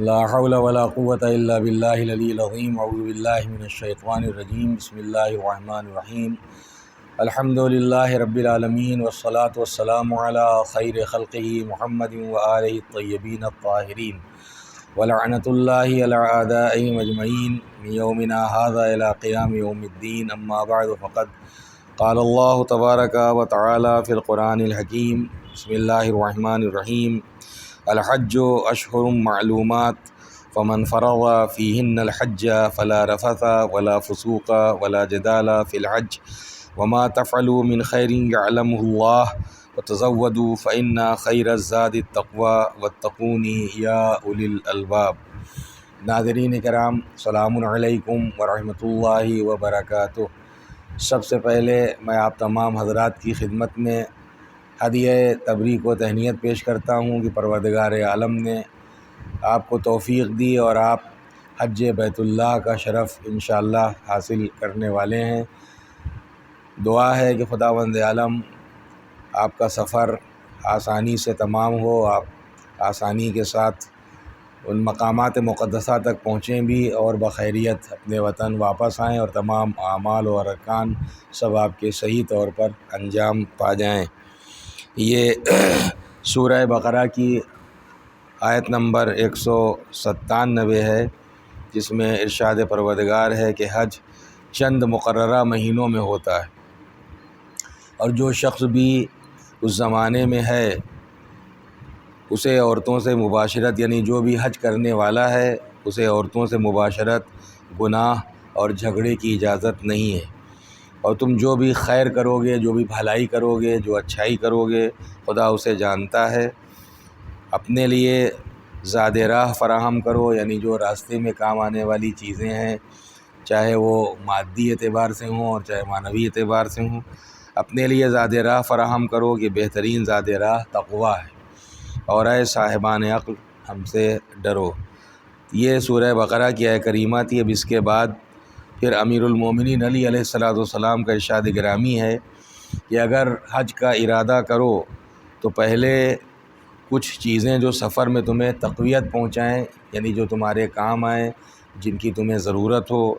لا حول ولا قوة إلا بالله العلي العظيم اعوذ بالله من الشيطان الرجيم بسم الله الرحمن الرحيم الحمد لله رب العالمين والصلاة والسلام على خير خلقه محمد وآله الطيبين الطاهرين ولعنة الله على أعدائهم أجمعين من يومنا هذا إلى قيام يوم الدين أما بعد فقد قال الله تبارك وتعالى في القرآن الحكيم بسم الله الرحمن الرحيم الحج اشہر معلومات فمن فرض فیہن الحج فلا رفث ولا فسوق ولا جدال فی الحج وما تفعلوا من خیر یعلمہ اللہ وتزودوا فإن خیر الزاد التقوی واتقون یا اولی الالباب۔ ناظرین کرام، السلام علیکم ورحمۃ اللہ وبرکاتہ۔ سب سے پہلے میں آپ تمام حضرات کی خدمت میں ہدیہ تبریک و تہنیت پیش کرتا ہوں کہ پروردگار عالم نے آپ کو توفیق دی اور آپ حج بیت اللہ کا شرف انشاءاللہ حاصل کرنے والے ہیں۔ دعا ہے کہ خداوند عالم آپ کا سفر آسانی سے تمام ہو، آپ آسانی کے ساتھ ان مقامات مقدسہ تک پہنچیں بھی اور بخیریت اپنے وطن واپس آئیں اور تمام اعمال اور ارکان سب آپ کے صحیح طور پر انجام پا جائیں۔ یہ سورہ بقرہ کی آیت نمبر 197 ہے، جس میں ارشاد پروردگار ہے کہ حج چند مقررہ مہینوں میں ہوتا ہے، اور جو شخص بھی اس زمانے میں ہے اسے عورتوں سے مباشرت، یعنی جو بھی حج کرنے والا ہے اسے عورتوں سے مباشرت، گناہ اور جھگڑے کی اجازت نہیں ہے۔ اور تم جو بھی خیر کرو گے، جو بھی بھلائی کرو گے، جو اچھائی کرو گے، خدا اسے جانتا ہے۔ اپنے لیے زاد راہ فراہم کرو، یعنی جو راستے میں کام آنے والی چیزیں ہیں، چاہے وہ مادی اعتبار سے ہوں اور چاہے معنوی اعتبار سے ہوں، اپنے لیے زاد راہ فراہم کرو کہ بہترین زاد راہ تقویٰ ہے، اور اے صاحبان عقل ہم سے ڈرو۔ یہ سورہ بقرہ کی آیت کریمہ تھی۔ اب اس کے بعد پھر امیر المومنین علی علیہ السلام کا ارشاد گرامی ہے کہ اگر حج کا ارادہ کرو تو پہلے کچھ چیزیں جو سفر میں تمہیں تقویت پہنچائیں، یعنی جو تمہارے کام آئیں، جن کی تمہیں ضرورت ہو،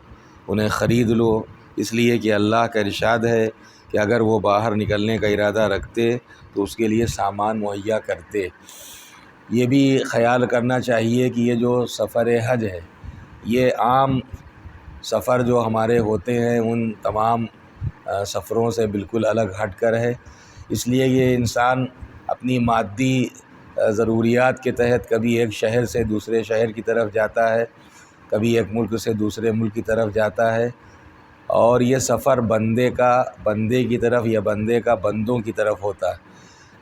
انہیں خرید لو، اس لیے کہ اللہ کا ارشاد ہے کہ اگر وہ باہر نکلنے کا ارادہ رکھتے تو اس کے لیے سامان مہیا کرتے۔ یہ بھی خیال کرنا چاہیے کہ یہ جو سفر حج ہے یہ عام سفر جو ہمارے ہوتے ہیں ان تمام سفروں سے بالکل الگ ہٹ کر ہے، اس لیے یہ انسان اپنی مادی ضروریات کے تحت کبھی ایک شہر سے دوسرے شہر کی طرف جاتا ہے، کبھی ایک ملک سے دوسرے ملک کی طرف جاتا ہے، اور یہ سفر بندے کی طرف یا بندے کا بندوں کی طرف ہوتا ہے۔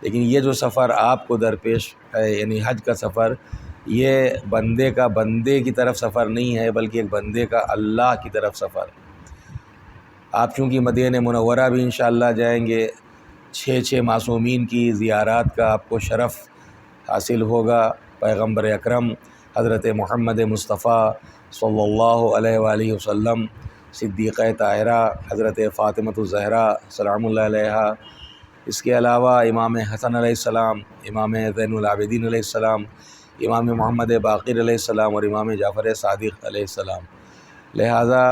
لیکن یہ جو سفر آپ کو درپیش ہے، یعنی حج کا سفر، یہ بندے کا بندے کی طرف سفر نہیں ہے، بلکہ ایک بندے کا اللہ کی طرف سفر ہے۔ آپ چونکہ مدینہ منورہ بھی انشاءاللہ جائیں گے، 6 معصومین کی زیارات کا آپ کو شرف حاصل ہوگا۔ پیغمبر اکرم حضرت محمد مصطفیٰ صلی اللہ علیہ وآلہ وسلم، صدیقہ طاہرہ حضرت فاطمۃ الزہرا سلام اللہ علیہا، اس کے علاوہ امام حسن علیہ السلام، امام زین العابدین علیہ السلام، امام محمد باقر علیہ السلام اور امام جعفر صادق علیہ السلام۔ لہٰذا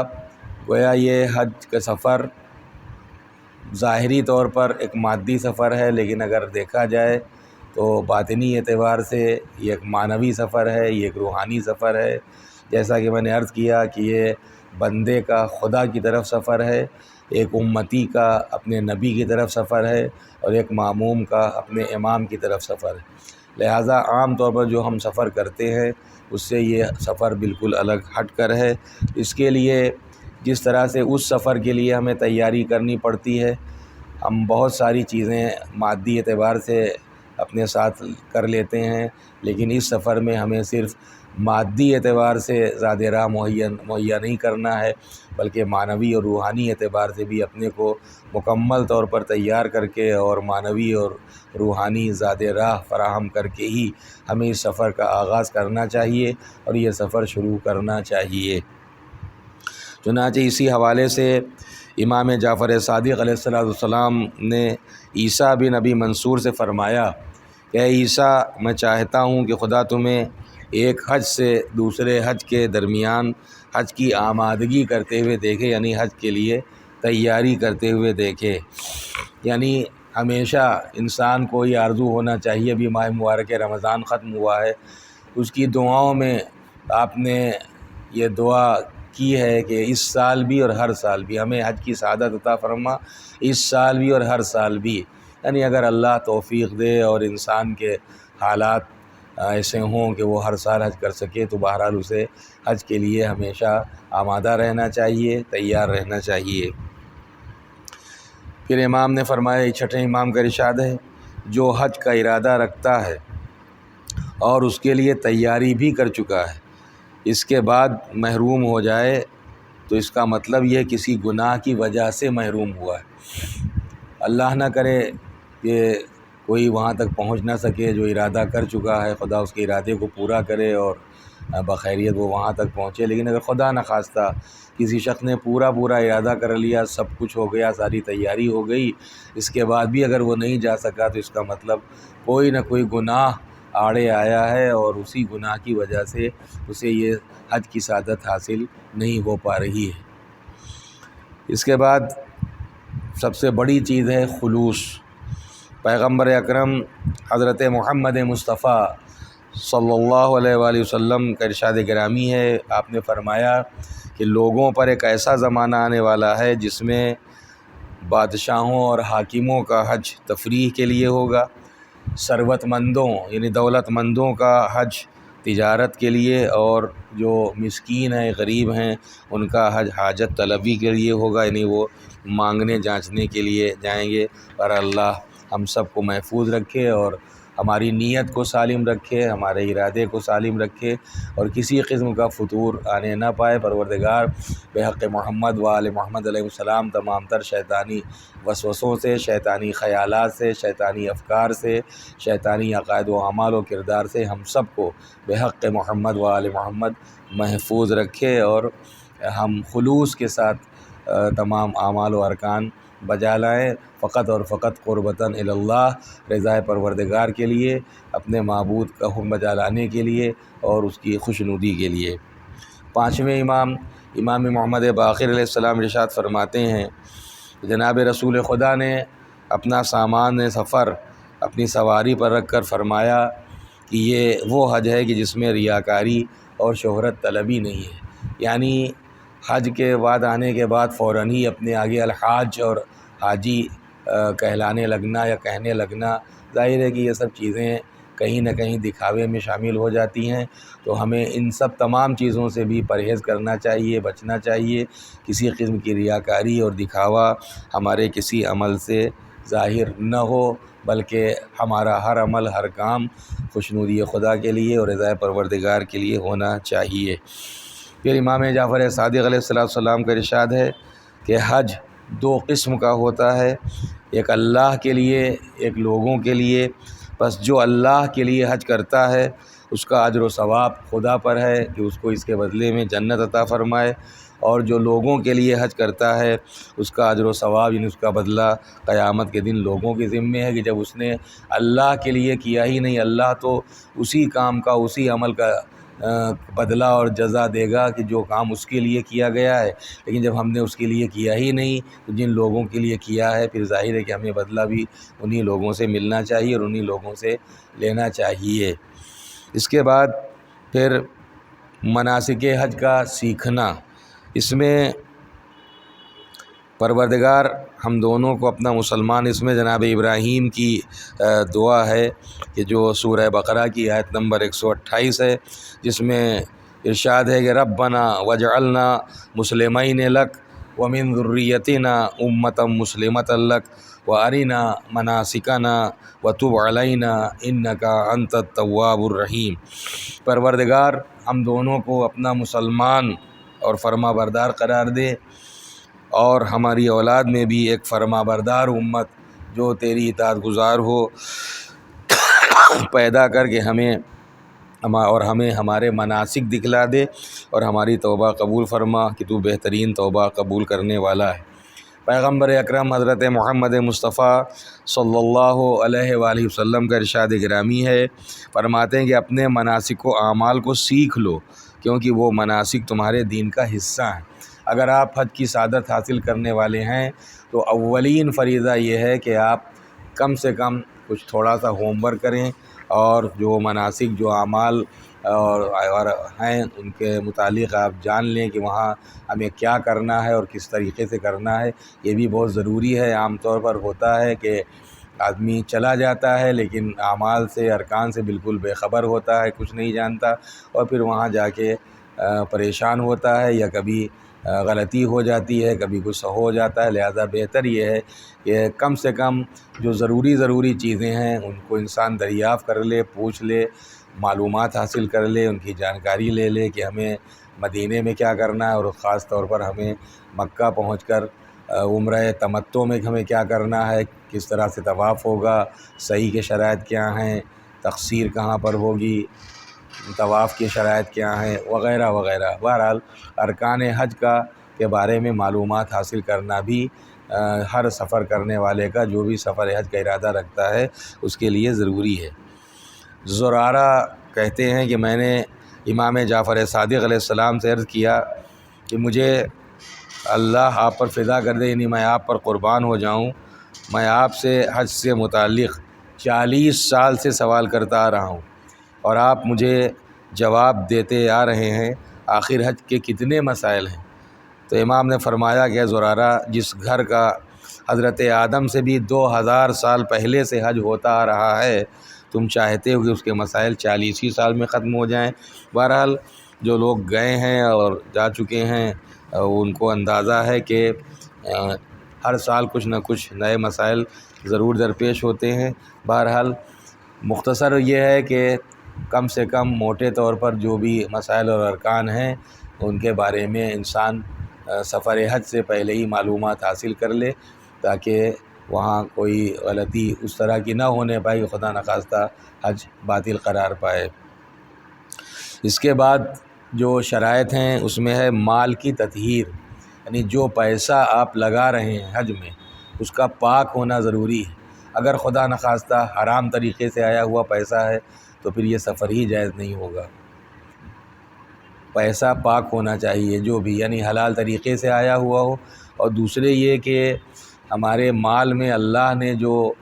گویا یہ حج کا سفر ظاہری طور پر ایک مادی سفر ہے، لیکن اگر دیکھا جائے تو باطنی اعتبار سے یہ ایک معنوی سفر ہے، یہ ایک روحانی سفر ہے۔ جیسا کہ میں نے عرض کیا کہ یہ بندے کا خدا کی طرف سفر ہے، ایک امتی کا اپنے نبی کی طرف سفر ہے، اور ایک ماموم کا اپنے امام کی طرف سفر ہے۔ لہٰذا عام طور پر جو ہم سفر کرتے ہیں اس سے یہ سفر بالکل الگ ہٹ کر ہے۔ اس کے لیے جس طرح سے اس سفر کے لیے ہمیں تیاری کرنی پڑتی ہے، ہم بہت ساری چیزیں مادی اعتبار سے اپنے ساتھ کر لیتے ہیں، لیکن اس سفر میں ہمیں صرف مادی اعتبار سے زاد راہ مہیا نہیں کرنا ہے، بلکہ معنوی اور روحانی اعتبار سے بھی اپنے کو مکمل طور پر تیار کر کے اور معنوی اور روحانی زاد راہ فراہم کر کے ہی ہمیں اس سفر کا آغاز کرنا چاہیے اور یہ سفر شروع کرنا چاہیے۔ چنانچہ اسی حوالے سے امام جعفر صادق علیہ السلام نے عیسیٰ بن ابی منصور سے فرمایا کہ اے عیسیٰ، میں چاہتا ہوں کہ خدا تمہیں ایک حج سے دوسرے حج کے درمیان حج کی آمادگی کرتے ہوئے دیکھے، یعنی حج کے لیے تیاری کرتے ہوئے دیکھے۔ یعنی ہمیشہ انسان کو یہ آرزو ہونا چاہیے، ابھی ماہ مبارک رمضان ختم ہوا ہے، اس کی دعاؤں میں آپ نے یہ دعا کی ہے کہ اس سال بھی اور ہر سال بھی ہمیں حج کی سعادت عطا فرما، اس سال بھی اور ہر سال بھی۔ یعنی اگر اللہ توفیق دے اور انسان کے حالات ایسے ہوں کہ وہ ہر سال حج کر سکے تو بہرحال اسے حج کے لیے ہمیشہ آمادہ رہنا چاہیے، تیار رہنا چاہیے۔ پھر امام نے فرمایا، چھٹے امام کا ارشاد ہے، جو حج کا ارادہ رکھتا ہے اور اس کے لیے تیاری بھی کر چکا ہے، اس کے بعد محروم ہو جائے تو اس کا مطلب یہ کسی گناہ کی وجہ سے محروم ہوا ہے۔ اللہ نہ کرے کہ کوئی وہاں تک پہنچ نہ سکے جو ارادہ کر چکا ہے، خدا اس کے ارادے کو پورا کرے اور بخیریت وہ وہاں تک پہنچے۔ لیکن اگر خدا نخواستہ کسی شخص نے پورا ارادہ کر لیا، سب کچھ ہو گیا، ساری تیاری ہو گئی، اس کے بعد بھی اگر وہ نہیں جا سکا تو اس کا مطلب کوئی نہ کوئی گناہ آڑے آیا ہے اور اسی گناہ کی وجہ سے اسے یہ حج کی سعادت حاصل نہیں ہو پا رہی ہے۔ اس کے بعد سب سے بڑی چیز ہے خلوص۔ پیغمبر اکرم حضرت محمد مصطفیٰ صلی اللہ علیہ وآلہ وسلم کا ارشاد گرامی ہے، آپ نے فرمایا کہ لوگوں پر ایک ایسا زمانہ آنے والا ہے جس میں بادشاہوں اور حاکموں کا حج تفریح کے لیے ہوگا، ثروت مندوں یعنی دولت مندوں کا حج تجارت کے لیے، اور جو مسکین ہیں، غریب ہیں، ان کا حج حاجت طلبی کے لیے ہوگا، یعنی وہ مانگنے جانچنے کے لیے جائیں گے۔ اور اللہ ہم سب کو محفوظ رکھے اور ہماری نیت کو سالم رکھے، ہمارے ارادے کو سالم رکھے اور کسی قسم کا فطور آنے نہ پائے۔ پروردگار بحق محمد و آل محمد علیہ السلام تمام تر شیطانی وسوسوں سے، شیطانی خیالات سے، شیطانی افکار سے، شیطانی عقائد و اعمال و کردار سے ہم سب کو بحق محمد و آل محمد محفوظ رکھے اور ہم خلوص کے ساتھ تمام اعمال و ارکان بجا لائیں، فقط اور فقط قربتاً الی اللہ، رضائے پروردگار کے لیے، اپنے معبود کا حکم بجا لانے کے لیے اور اس کی خوشنودی کے لیے۔ پانچویں امام محمد باقر علیہ السلام ارشاد فرماتے ہیں، جناب رسول خدا نے اپنا سامان سفر اپنی سواری پر رکھ کر فرمایا کہ یہ وہ حج ہے کہ جس میں ریاکاری اور شہرت طلبی نہیں ہے۔ یعنی حج کے بعد آنے کے بعد فوراً ہی اپنے آگے الحاج اور حاجی کہلانے لگنا یا کہنے لگنا، ظاہر ہے کہ یہ سب چیزیں کہیں نہ کہیں دکھاوے میں شامل ہو جاتی ہیں، تو ہمیں ان سب تمام چیزوں سے بھی پرہیز کرنا چاہیے، بچنا چاہیے۔ کسی قسم کی ریاکاری اور دکھاوا ہمارے کسی عمل سے ظاہر نہ ہو، بلکہ ہمارا ہر عمل، ہر کام خوشنودی خدا کے لیے اور رضائے پروردگار کے لیے ہونا چاہیے۔ پھر امام جعفر صادق علیہ السلام کا ارشاد ہے کہ حج دو قسم کا ہوتا ہے، ایک اللہ کے لیے، ایک لوگوں کے لیے۔ بس جو اللہ کے لیے حج کرتا ہے اس کا اجر و ثواب خدا پر ہے کہ اس کو اس کے بدلے میں جنت عطا فرمائے، اور جو لوگوں کے لیے حج کرتا ہے اس کا اجر و ثواب یعنی اس کا بدلہ قیامت کے دن لوگوں کے ذمے ہے، کہ جب اس نے اللہ کے لیے کیا ہی نہیں، اللہ تو اسی کام کا، اسی عمل کا بدلہ اور جزا دے گا کہ جو کام اس کے لیے کیا گیا ہے، لیکن جب ہم نے اس کے لیے کیا ہی نہیں تو جن لوگوں کے لیے کیا ہے پھر ظاہر ہے کہ ہمیں بدلہ بھی انہی لوگوں سے ملنا چاہیے اور انہی لوگوں سے لینا چاہیے۔ اس کے بعد پھر مناسک حج کا سیکھنا، اس میں پروردگار ہم دونوں کو اپنا مسلمان، اس میں جناب ابراہیم کی دعا ہے کہ جو سورہ بقرہ کی آیت نمبر 128 ہے، جس میں ارشاد ہے کہ ربنا وجعلنا مسلمین لک ومن ذریتنا امۃ مسلمۃ لک وارنا مناسکنا وتب علینا انک انت التواب الرحیم۔ پروردگار ہم دونوں کو اپنا مسلمان اور فرما بردار قرار دے، اور ہماری اولاد میں بھی ایک فرما بردار امت جو تیری اطاعت گزار ہو پیدا کر کے ہمیں ہمارے مناسک دکھلا دے اور ہماری توبہ قبول فرما کہ تو بہترین توبہ قبول کرنے والا ہے۔ پیغمبر اکرم حضرت محمد مصطفیٰ صلی اللہ علیہ وآلہ وسلم کا ارشاد گرامی ہے، فرماتے ہیں کہ اپنے مناسک و اعمال کو سیکھ لو، کیونکہ وہ مناسک تمہارے دین کا حصہ ہیں۔ اگر آپ حج کی سعادت حاصل کرنے والے ہیں تو اولین فریضہ یہ ہے کہ آپ کم سے کم کچھ تھوڑا سا ہوم ورک کریں، اور جو مناسک جو اعمال اور ہیں ان کے متعلق آپ جان لیں کہ وہاں ہمیں کیا کرنا ہے اور کس طریقے سے کرنا ہے۔ یہ بھی بہت ضروری ہے۔ عام طور پر ہوتا ہے کہ آدمی چلا جاتا ہے لیکن اعمال سے، ارکان سے بالکل بے خبر ہوتا ہے، کچھ نہیں جانتا، اور پھر وہاں جا کے پریشان ہوتا ہے، یا کبھی غلطی ہو جاتی ہے، کبھی کچھ ہو جاتا ہے۔ لہذا بہتر یہ ہے کہ کم سے کم جو ضروری چیزیں ہیں ان کو انسان دریافت کر لے، پوچھ لے، معلومات حاصل کر لے، ان کی جانکاری لے لے کہ ہمیں مدینے میں کیا کرنا ہے، اور خاص طور پر ہمیں مکہ پہنچ کر عمرہ تمتع میں ہمیں کیا کرنا ہے، کس طرح سے طواف ہوگا، صحیح کے شرائط کیا ہیں، تقصیر کہاں پر ہوگی، طواف کی شرائط کیا ہیں، وغیرہ وغیرہ۔ بہرحال ارکان حج کے بارے میں معلومات حاصل کرنا بھی ہر سفر کرنے والے کا، جو بھی سفر حج کا ارادہ رکھتا ہے، اس کے لیے ضروری ہے۔ زرارہ کہتے ہیں کہ میں نے امام جعفر صادق علیہ السلام سے عرض کیا کہ مجھے اللہ آپ پر فدا کر دے، یعنی میں آپ پر قربان ہو جاؤں، میں آپ سے حج سے متعلق 40 سال سے سوال کرتا آ رہا ہوں، اور آپ مجھے جواب دیتے آ رہے ہیں، آخر حج کے کتنے مسائل ہیں؟ تو امام نے فرمایا کہ زرارہ، جس گھر کا حضرت آدم سے بھی 2000 سال پہلے سے حج ہوتا آ رہا ہے، تم چاہتے ہو کہ اس کے مسائل 40 ہی سال میں ختم ہو جائیں؟ بہرحال جو لوگ گئے ہیں اور جا چکے ہیں ان کو اندازہ ہے کہ ہر سال کچھ نہ کچھ نئے مسائل ضرور درپیش ہوتے ہیں۔ بہرحال مختصر یہ ہے کہ کم سے کم موٹے طور پر جو بھی مسائل اور ارکان ہیں ان کے بارے میں انسان سفر حج سے پہلے ہی معلومات حاصل کر لے، تاکہ وہاں کوئی غلطی اس طرح کی نہ ہونے پائے کہ خدا نخواستہ حج باطل قرار پائے۔ اس کے بعد جو شرائط ہیں اس میں ہے مال کی تطہیر، یعنی جو پیسہ آپ لگا رہے ہیں حج میں اس کا پاک ہونا ضروری ہے۔ اگر خدا نخواستہ حرام طریقے سے آیا ہوا پیسہ ہے تو پھر یہ سفر ہی جائز نہیں ہوگا۔ پیسہ پاک ہونا چاہیے جو بھی، یعنی حلال طریقے سے آیا ہوا ہو، اور دوسرے یہ کہ ہمارے مال میں اللہ نے جو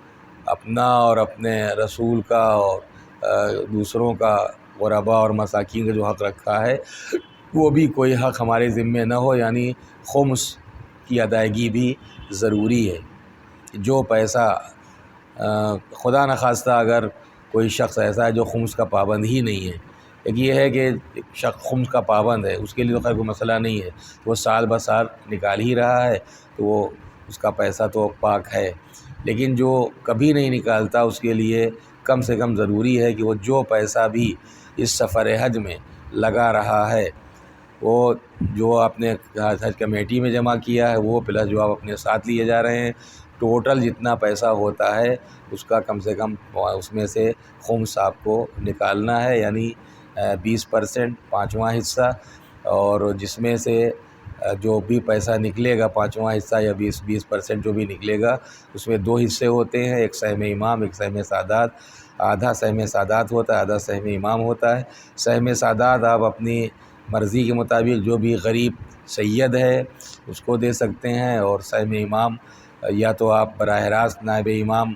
اپنا اور اپنے رسول کا اور دوسروں کا، غربا اور مساکین کا جو حق رکھا ہے وہ بھی کوئی حق ہمارے ذمے نہ ہو، یعنی خمس کی ادائیگی بھی ضروری ہے۔ جو پیسہ خدا نخواستہ اگر کوئی شخص ایسا ہے جو خمس کا پابند ہی نہیں ہے، ایک یہ ہے کہ شخص خمس کا پابند ہے، اس کے لیے تو خیر کوئی مسئلہ نہیں ہے، وہ سال بہ سال نکال ہی رہا ہے تو وہ اس کا پیسہ تو پاک ہے، لیکن جو کبھی نہیں نکالتا اس کے لیے کم سے کم ضروری ہے کہ وہ جو پیسہ بھی اس سفر حج میں لگا رہا ہے، وہ جو آپ نے حج کمیٹی میں جمع کیا ہے وہ پلس جو آپ اپنے ساتھ لیے جا رہے ہیں، ٹوٹل جتنا پیسہ ہوتا ہے اس کا کم سے کم اس میں سے خمس آپ کو نکالنا ہے، یعنی 20%، پانچواں حصہ، اور جس میں سے جو بھی پیسہ نکلے گا، پانچواں حصہ یا 20% جو بھی نکلے گا، اس میں 2 حصے ہوتے ہیں، ایک سہم امام، ایک سہم سادات۔ آدھا سہم سادات ہوتا ہے، آدھا سہم امام ہوتا ہے۔ سہم سادات آپ اپنی مرضی کے مطابق جو بھی غریب سید ہے اس کو دے سکتے ہیں، اور سہم امام یا تو آپ براہ راست نائب امام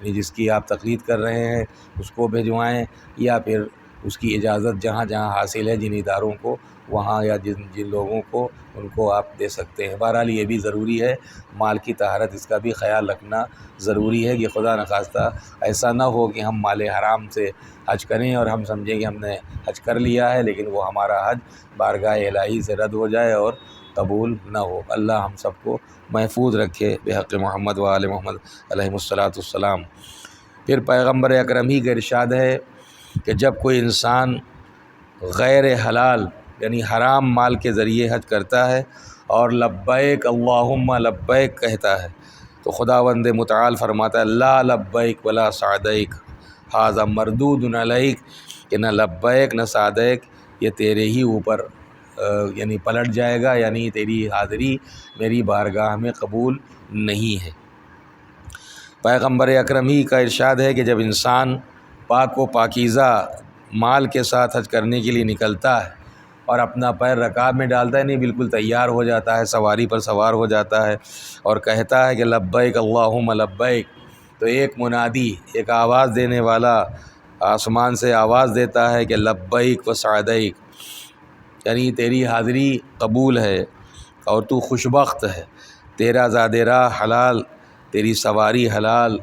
جس کی آپ تقلید کر رہے ہیں اس کو بھجوائیں، یا پھر اس کی اجازت جہاں جہاں حاصل ہے جن اداروں کو، وہاں یا جن لوگوں کو، ان کو آپ دے سکتے ہیں۔ بہرحال یہ بھی ضروری ہے، مال کی طہارت اس کا بھی خیال رکھنا ضروری ہے کہ خدا نخواستہ ایسا نہ ہو کہ ہم مال حرام سے حج کریں اور ہم سمجھیں کہ ہم نے حج کر لیا ہے لیکن وہ ہمارا حج بارگاہ الہی سے رد ہو جائے اور قبول نہ ہو۔ اللہ ہم سب کو محفوظ رکھے بحق محمد و آل محمد علیہم الصلاۃ والسلام۔ پھر پیغمبر اکرم ہی کا ارشاد ہے کہ جب کوئی انسان غیر حلال یعنی حرام مال کے ذریعے حج کرتا ہے اور لبیک اللہم لبیک کہتا ہے تو خداوند متعال فرماتا ہے لا لبیک ولا سعدیک ھذا مردود علیک، کہ نہ لبیک نہ سعدیک، یہ تیرے ہی اوپر یعنی پلٹ جائے گا، یعنی تیری حاضری میری بارگاہ میں قبول نہیں ہے۔ پیغمبر اکرم ہی کا ارشاد ہے کہ جب انسان پاک و پاکیزہ مال کے ساتھ حج کرنے کے لیے نکلتا ہے اور اپنا پیر رکاب میں ڈالتا ہے، نہیں بالکل تیار ہو جاتا ہے، سواری پر سوار ہو جاتا ہے اور کہتا ہے کہ لبیک اللہم لبیک، تو ایک منادی، ایک آواز دینے والا آسمان سے آواز دیتا ہے کہ لبیک و سعدیک، یعنی تیری حاضری قبول ہے اور تو خوشبخت ہے، تیرا زاد راہ حلال، تیری سواری حلال،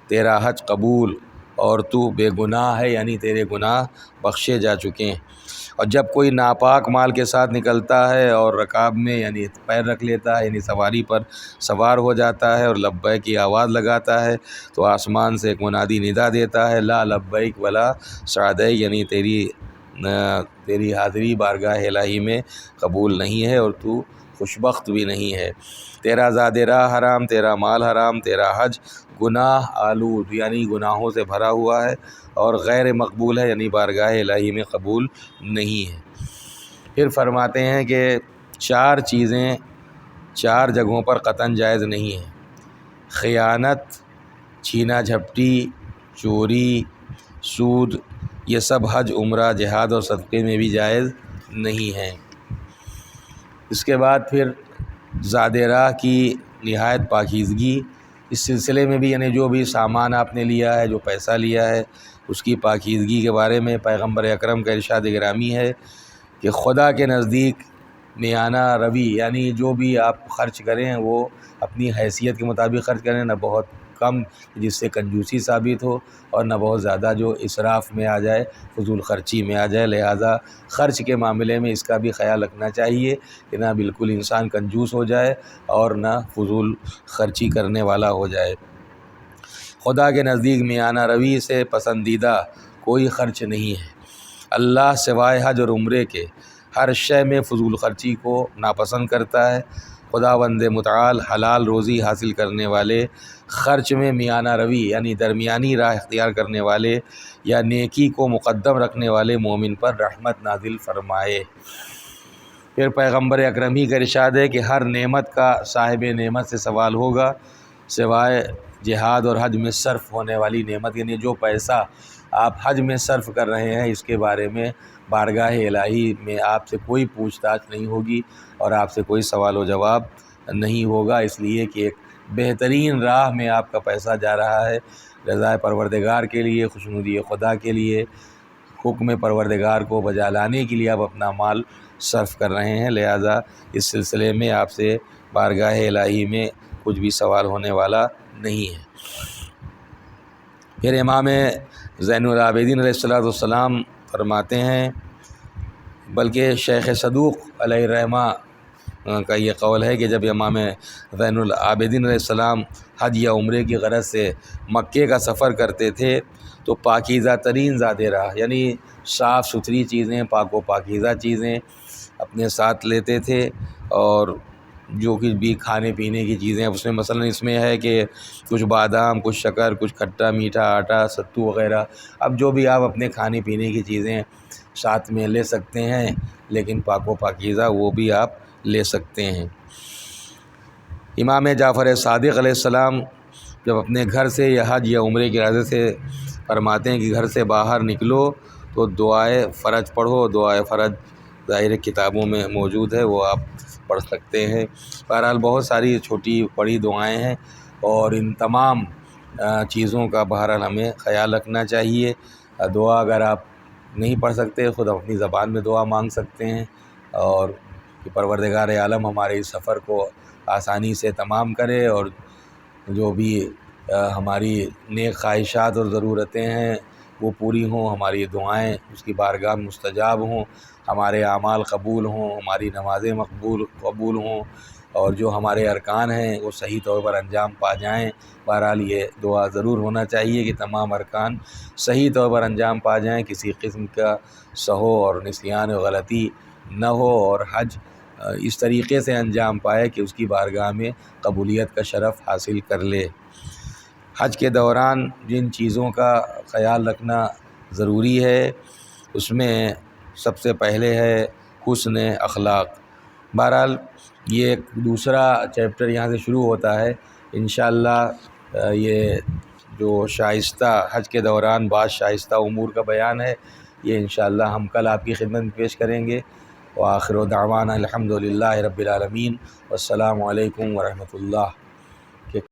تیرا حج قبول اور تو بے گناہ ہے، یعنی تیرے گناہ بخشے جا چکے ہیں۔ اور جب کوئی ناپاک مال کے ساتھ نکلتا ہے اور رکاب میں یعنی پیر رکھ لیتا ہے، یعنی سواری پر سوار ہو جاتا ہے اور لبیک کی آواز لگاتا ہے، تو آسمان سے ایک منادی ندا دیتا ہے لا لبیک ولا سعدیک، یعنی تیری حاضری بارگاہ الہی میں قبول نہیں ہے اور تو خوشبخت بھی نہیں ہے، تیرا زاد راہ حرام، تیرا مال حرام، تیرا حج گناہ آلود، یعنی گناہوں سے بھرا ہوا ہے اور غیر مقبول ہے، یعنی بارگاہ الہی میں قبول نہیں ہے۔ پھر فرماتے ہیں کہ 4 چیزیں 4 جگہوں پر قطعاً جائز نہیں ہیں: خیانت، چھینا جھپٹی، چوری، سود، یہ سب حج، عمرہ، جہاد اور صدقے میں بھی جائز نہیں ہیں۔ اس کے بعد پھر زاد راہ کی نہایت پاکیزگی، اس سلسلے میں بھی یعنی جو بھی سامان آپ نے لیا ہے، جو پیسہ لیا ہے، اس کی پاکیزگی کے بارے میں پیغمبر اکرم کا ارشاد گرامی ہے کہ خدا کے نزدیک میانہ روی، یعنی جو بھی آپ خرچ کریں وہ اپنی حیثیت کے مطابق خرچ کریں، نہ بہت کم جس سے کنجوسی ثابت ہو اور نہ بہت زیادہ جو اسراف میں آ جائے، فضول خرچی میں آ جائے۔ لہٰذا خرچ کے معاملے میں اس کا بھی خیال رکھنا چاہیے کہ نہ بالکل انسان کنجوس ہو جائے اور نہ فضول خرچی کرنے والا ہو جائے۔ خدا کے نزدیک میانہ روی سے پسندیدہ کوئی خرچ نہیں ہے۔ اللہ سوائے حج اور عمرے کے ہر شے میں فضول خرچی کو ناپسند کرتا ہے۔ خداوند متعال حلال روزی حاصل کرنے والے خرچ میں میانہ روی، یعنی درمیانی راہ اختیار کرنے والے یا نیکی کو مقدم رکھنے والے مومن پر رحمت نازل فرمائے۔ پھر پیغمبر اکرم ہی کا ارشاد ہے کہ ہر نعمت کا صاحب نعمت سے سوال ہوگا سوائے جہاد اور حج میں صرف ہونے والی نعمت، یعنی جو پیسہ آپ حج میں صرف کر رہے ہیں اس کے بارے میں بارگاہ الہی میں آپ سے کوئی پوچھ تاچھ نہیں ہوگی اور آپ سے کوئی سوال و جواب نہیں ہوگا، اس لیے کہ ایک بہترین راہ میں آپ کا پیسہ جا رہا ہے، رضا پروردگار کے لیے، خوشنودی خدا کے لیے، حکم پروردگار کو بجا لانے کے لیے آپ اپنا مال صرف کر رہے ہیں۔ لہٰذا اس سلسلے میں آپ سے بارگاہ الہی میں کچھ بھی سوال ہونے والا نہیں ہے۔ پھر امام زین العابدین علیہ السلام فرماتے ہیں، بلکہ شیخ صدوق علیہ الرحمہ کا یہ قول ہے کہ جب امام زین العابدین علیہ السلام حج یا عمرے کی غرض سے مکے کا سفر کرتے تھے تو پاکیزہ ترین زاد راہ، یعنی صاف ستھری چیزیں، پاک و پاکیزہ چیزیں اپنے ساتھ لیتے تھے، اور جو کچھ بھی کھانے پینے کی چیزیں اس میں مثلا اس میں ہے کہ کچھ بادام، کچھ شکر، کچھ کھٹا میٹھا آٹا، ستو وغیرہ، اب جو بھی آپ اپنے کھانے پینے کی چیزیں ساتھ میں لے سکتے ہیں، لیکن پاک و پاکیزہ وہ بھی آپ لے سکتے ہیں۔ امام جعفر صادق علیہ السلام جب اپنے گھر سے یا حج یا عمرے کی ارادے سے فرماتے ہیں کہ گھر سے باہر نکلو تو دعائے فرج پڑھو، دعائے فرج ظاہر کتابوں میں موجود ہے، وہ آپ پڑھ سکتے ہیں۔ بہرحال بہت ساری چھوٹی بڑی دعائیں ہیں اور ان تمام چیزوں کا بہرحال ہمیں خیال رکھنا چاہیے۔ دعا اگر آپ نہیں پڑھ سکتے خود اپنی زبان میں دعا مانگ سکتے ہیں، اور کہ پروردگار عالم ہمارے اس سفر کو آسانی سے تمام کرے اور جو بھی ہماری نیک خواہشات اور ضرورتیں ہیں وہ پوری ہوں، ہماری دعائیں اس کی بارگاہ میں مستجاب ہوں، ہمارے اعمال قبول ہوں، ہماری نمازیں قبول ہوں، اور جو ہمارے ارکان ہیں وہ صحیح طور پر انجام پا جائیں۔ بہرحال یہ دعا ضرور ہونا چاہیے کہ تمام ارکان صحیح طور پر انجام پا جائیں، کسی قسم کا سہو اور نسیان و غلطی نہ ہو، اور حج اس طریقے سے انجام پائے کہ اس کی بارگاہ میں قبولیت کا شرف حاصل کر لے۔ حج کے دوران جن چیزوں کا خیال رکھنا ضروری ہے اس میں سب سے پہلے ہے حسن اخلاق۔ بہرحال یہ ایک دوسرا چیپٹر یہاں سے شروع ہوتا ہے انشاءاللہ۔ یہ جو شائستہ حج کے دوران بعض شائستہ امور کا بیان ہے، یہ انشاءاللہ ہم کل آپ کی خدمت میں پیش کریں گے۔ وآخر دعوانا الحمدللہ رب العالمین، والسلام علیکم ورحمۃ اللہ۔